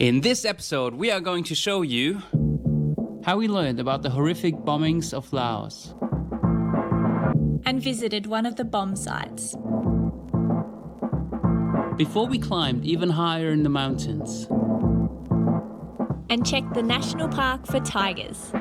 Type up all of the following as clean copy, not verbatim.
In this episode, we are going to show you how we learned about the horrific bombings of Laos and visited one of the bomb sites. Before we climbed even higher in the mountains and checked the national park for tigers.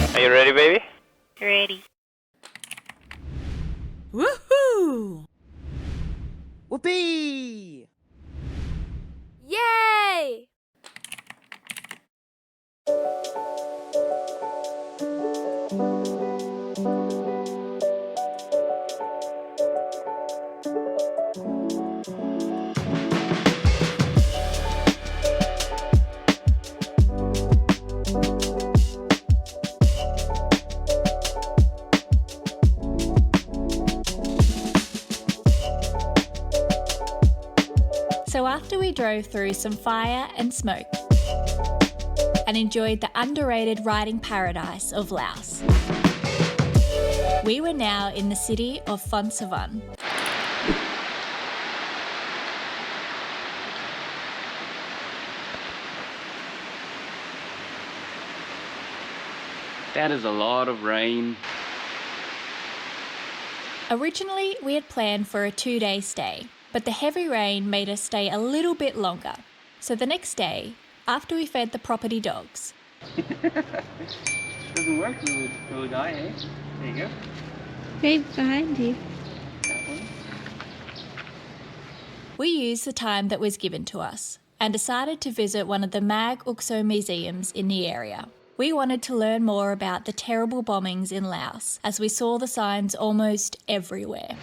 Are you ready, baby? Ready. Woohoo! Whoopee! Yay! So after we drove through some fire and smoke and enjoyed the underrated riding paradise of Laos, we were now in the city of Phonsavan. That is a lot of rain. Originally, we had planned for a 2-day stay, but the heavy rain made us stay a little bit longer. So the next day, after we fed the property dogs, Doesn't work, little guy, eh? There you go. Right behind you. That one. we used the time that was given to us and decided to visit one of the MAG UXO museums in the area. We wanted to learn more about the terrible bombings in Laos, as we saw the signs almost everywhere.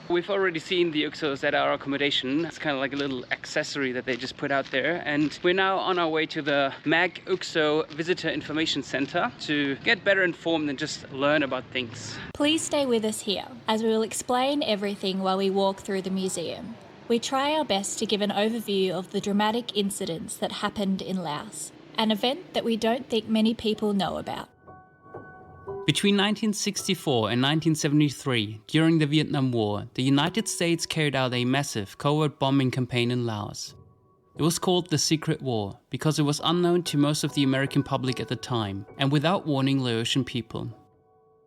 We've already seen the UXOs at our accommodation. It's kind of like a little accessory that they just put out there. And we're now on our way to the MAG UXO Visitor Information Center to get better informed and just learn about things. Please stay with us here, as we will explain everything while we walk through the museum. We try our best to give an overview of the dramatic incidents that happened in Laos, an event that we don't think many people know about. Between 1964 and 1973, during the Vietnam War, the United States carried out a massive covert bombing campaign in Laos. It was called the Secret War because it was unknown to most of the American public at the time and without warning Laotian people.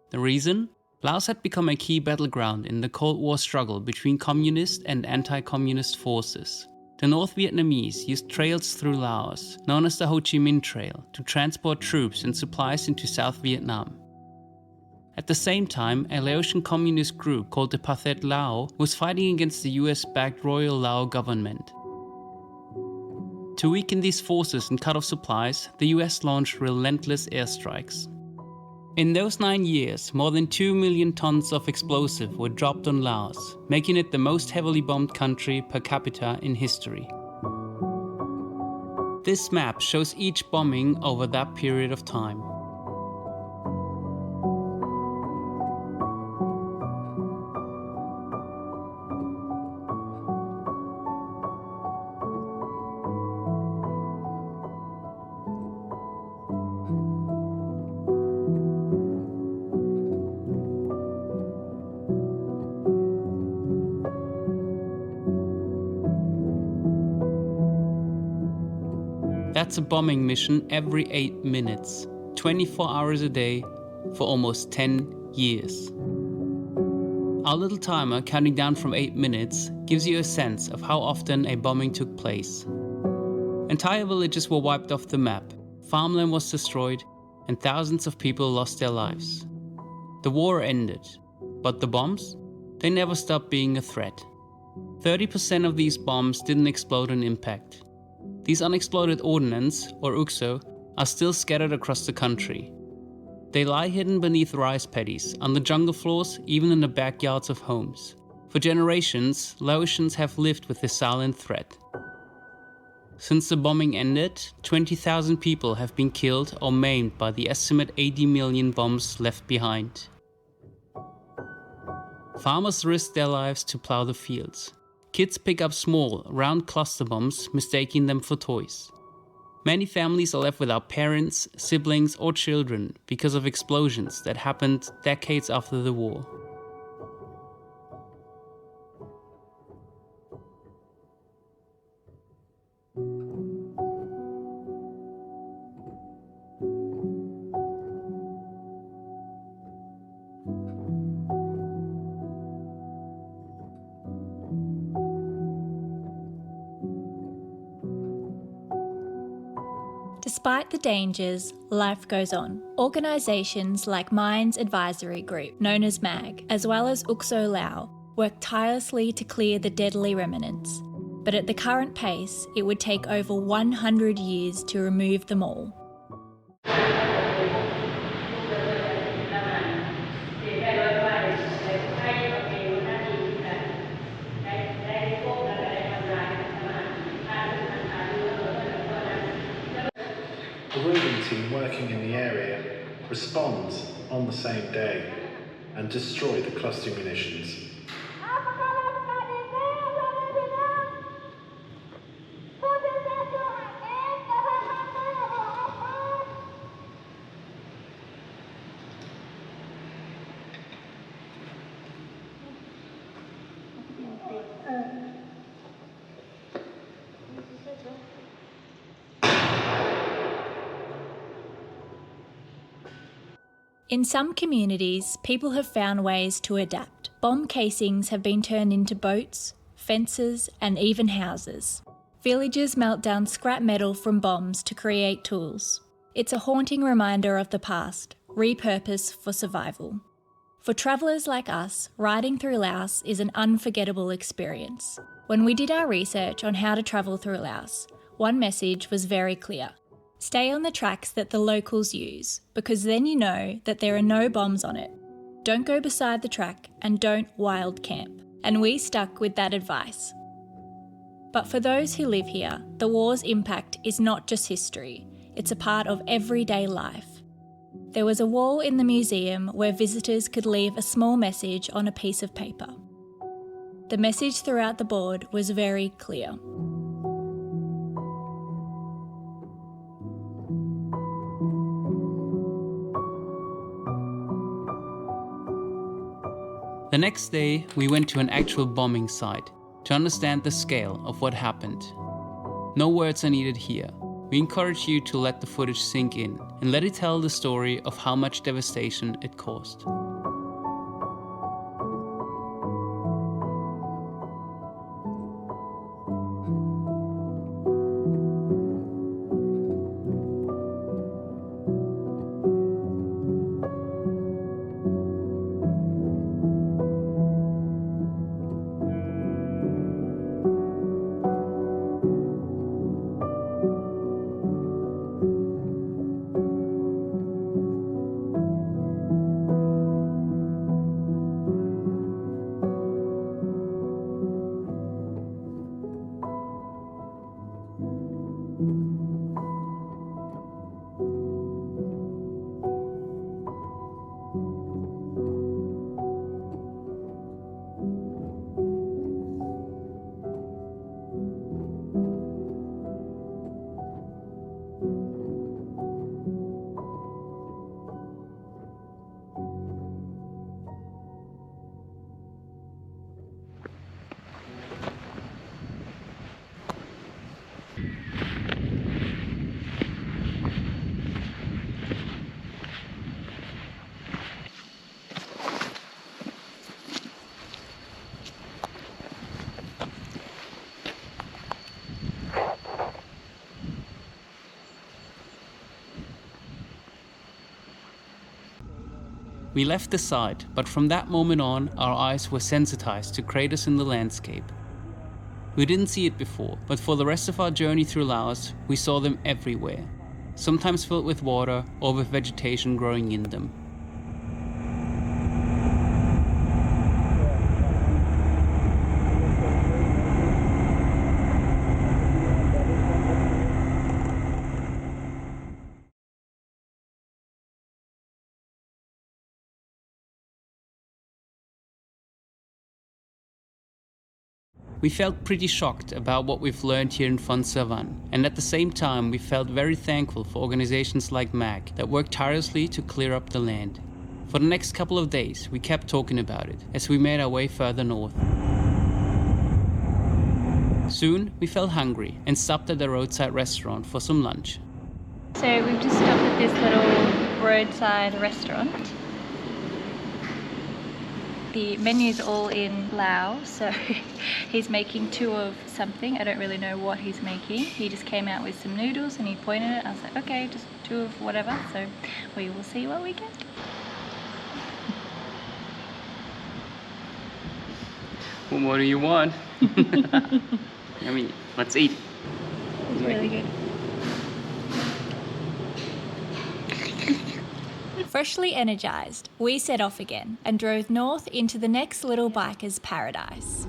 The reason? Laos had become a key battleground in the Cold War struggle between communist and anti-communist forces. The North Vietnamese used trails through Laos, known as the Ho Chi Minh Trail, to transport troops and supplies into South Vietnam. At the same time, a Laotian communist group called the Pathet Lao was fighting against the US-backed Royal Lao government. To weaken these forces and cut off supplies, the US launched relentless airstrikes. In those 9 years, more than 2 million tons of explosive were dropped on Laos, making it the most heavily bombed country per capita in history. This map shows each bombing over that period of time. That's a bombing mission every 8 minutes, 24 hours a day, for almost 10 years. Our little timer counting down from 8 minutes gives you a sense of how often a bombing took place. Entire villages were wiped off the map, farmland was destroyed, and thousands of people lost their lives. The war ended, but the bombs? They never stopped being a threat. 30% of these bombs didn't explode on impact. These unexploded ordnance, or UXO, are still scattered across the country. They lie hidden beneath rice paddies, on the jungle floors, even in the backyards of homes. For generations, Laotians have lived with this silent threat. Since the bombing ended, 20,000 people have been killed or maimed by the estimate 80 million bombs left behind. Farmers risk their lives to plow the fields. Kids pick up small, round cluster bombs, mistaking them for toys. Many families are left without parents, siblings, or children because of explosions that happened decades after the war. Despite the dangers, life goes on. Organisations like Mines Advisory Group, known as MAG, as well as UXO Lao, work tirelessly to clear the deadly remnants. But at the current pace, it would take over 100 years to remove them all. The roving team working in the area responds on the same day and destroy the cluster munitions. In some communities, people have found ways to adapt. Bomb casings have been turned into boats, fences, and even houses. Villagers melt down scrap metal from bombs to create tools. It's a haunting reminder of the past, repurposed for survival. For travellers like us, riding through Laos is an unforgettable experience. When we did our research on how to travel through Laos, one message was very clear. Stay on the tracks that the locals use, because then you know that there are no bombs on it. Don't go beside the track and don't wild camp. And we stuck with that advice. But for those who live here, the war's impact is not just history, it's a part of everyday life. There was a wall in the museum where visitors could leave a small message on a piece of paper. The message throughout the board was very clear. The next day, we went to an actual bombing site to understand the scale of what happened. No words are needed here. We encourage you to let the footage sink in and let it tell the story of how much devastation it caused. We left the site, but from that moment on, our eyes were sensitized to craters in the landscape. We didn't see it before, but for the rest of our journey through Laos, we saw them everywhere, sometimes filled with water or with vegetation growing in them. We felt pretty shocked about what we've learned here in Phonsavan, and at the same time we felt very thankful for organizations like MAG that work tirelessly to clear up the land. For the next couple of days we kept talking about it as we made our way further north. Soon we felt hungry and stopped at a roadside restaurant for some lunch. So we've just stopped at this little roadside restaurant. The menu's all in Laos, so he's making two of something. I don't really know what he's making. He just came out with some noodles and he pointed it. I was like, okay, just two of whatever. So we will see what we get. Well, what do you want? I mean, let's eat. It's really good. Freshly energized, we set off again and drove north into the next little biker's paradise.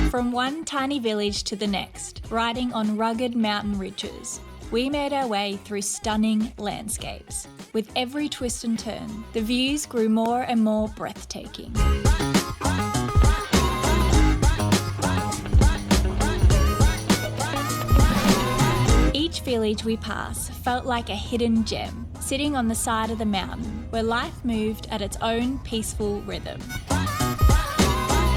From one tiny village to the next, riding on rugged mountain ridges, we made our way through stunning landscapes. With every twist and turn, the views grew more and more breathtaking. Each village we passed felt like a hidden gem, sitting on the side of the mountain, where life moved at its own peaceful rhythm.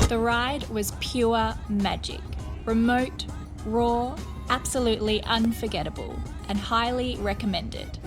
The ride was pure magic, remote, raw, absolutely unforgettable, and highly recommended.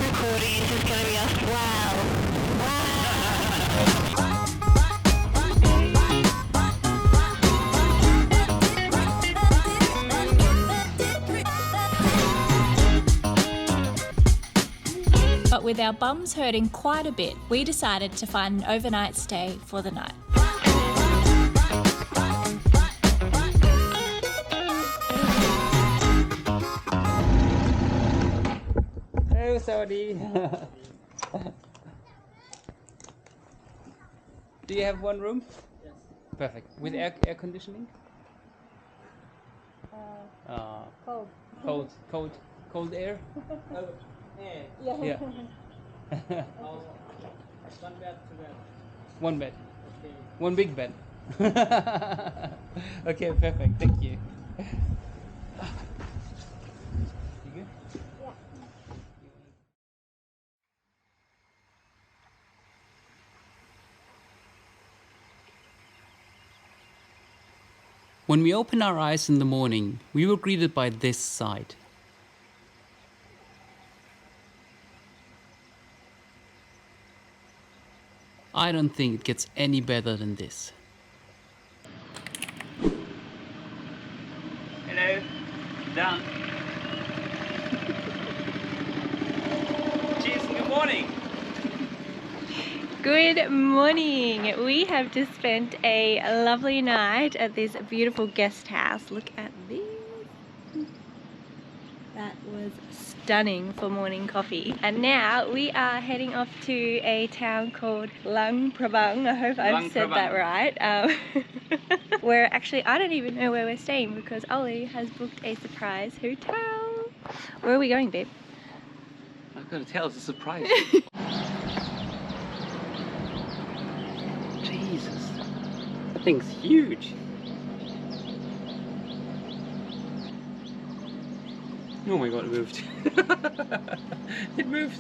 Recording is just going to be us. Wow. But with our bums hurting quite a bit, we decided to find an overnight stay for the night. Hey, Saudi. Do you have one room? Yes. Perfect. With air conditioning? Cold air? Yeah. One bed, two bed. One bed. Okay. One big bed. Okay, perfect. Thank you. You good? When we opened our eyes in the morning, we were greeted by this sight. I don't think it gets any better than this. Hello, done. Cheers and good morning. Good morning. We have just spent a lovely night at this beautiful guest house. Look at this. That was stunning for morning coffee. And now we are heading off to a town called Luang Prabang. I hope I've said that right. Where actually I don't even know where we're staying because Ollie has booked a surprise hotel. Where are we going, babe? I've got to tell, it's a surprise. Jesus, that thing's huge. Oh my god, it moved. It moved.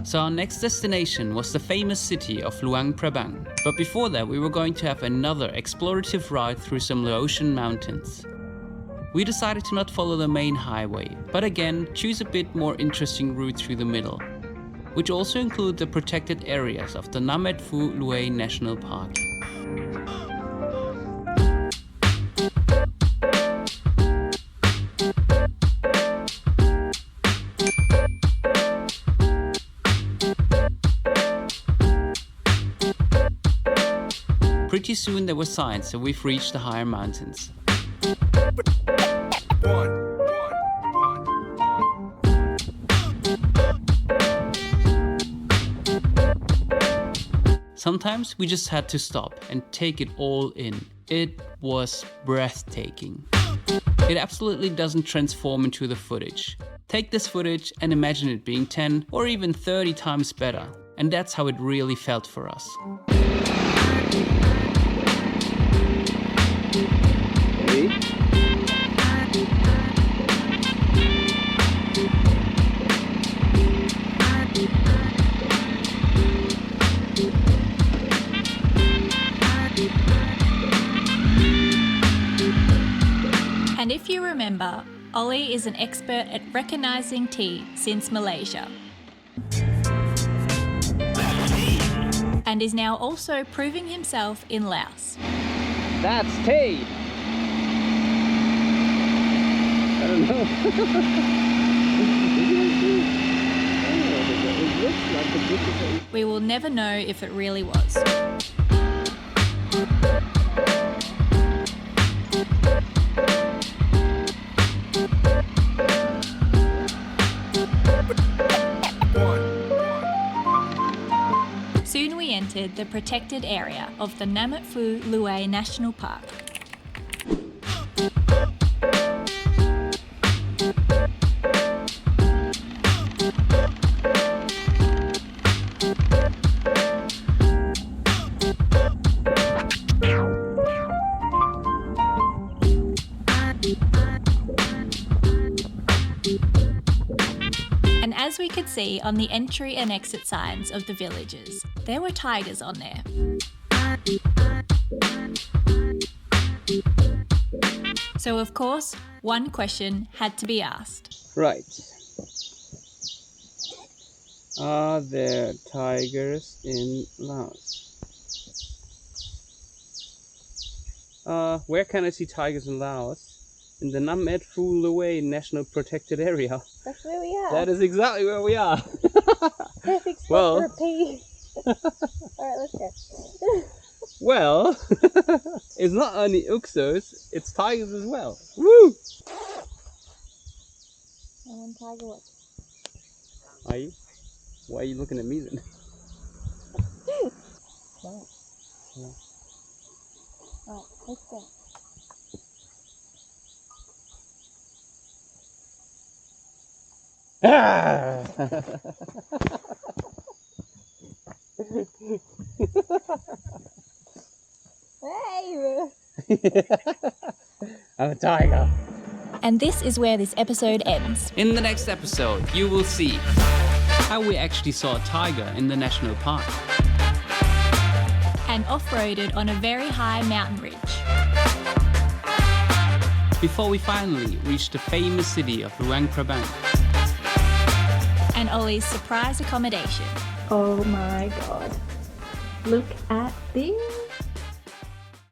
So our next destination was the famous city of Luang Prabang. But before that, we were going to have another explorative ride through some Laotian mountains. We decided to not follow the main highway, but again, choose a bit more interesting route through the middle, which also include the protected areas of the Nam-Et-Phou Louey National Park. Pretty soon there were signs that we've reached the higher mountains. Sometimes we just had to stop and take it all in. It was breathtaking. It absolutely doesn't transform into the footage. Take this footage and imagine it being 10 or even 30 times better. And that's how it really felt for us. And if you remember, Ollie is an expert at recognising tea since Malaysia. And is now also proving himself in Laos. That's tea! I don't know. It looks like a beautiful. We will never know if it really was. Soon we entered the protected area of the Nam-Et-Phou Louey National Park. And as we could see on the entry and exit signs of the villages, there were tigers on there. So of course, one question had to be asked. Right. Are there tigers in Laos? Where can I see tigers in Laos? In the Nam-Et-Phou Louey National Protected Area. That's where we are. That is exactly where we are. Perfect spot Well. for a pee. Alright, let's go. Well, it's not only UXOs, it's tigers as well. Woo! One tiger watch. Are you? Why are you looking at me then? No. No. Alright, let's go. Ah! Hey! I'm a tiger. And this is where this episode ends. In the next episode, you will see how we actually saw a tiger in the national park. and off-roaded on a very high mountain ridge. Before we finally reached the famous city of Luang Prabang. And Ollie's surprise accommodation. Oh my god. Look at this.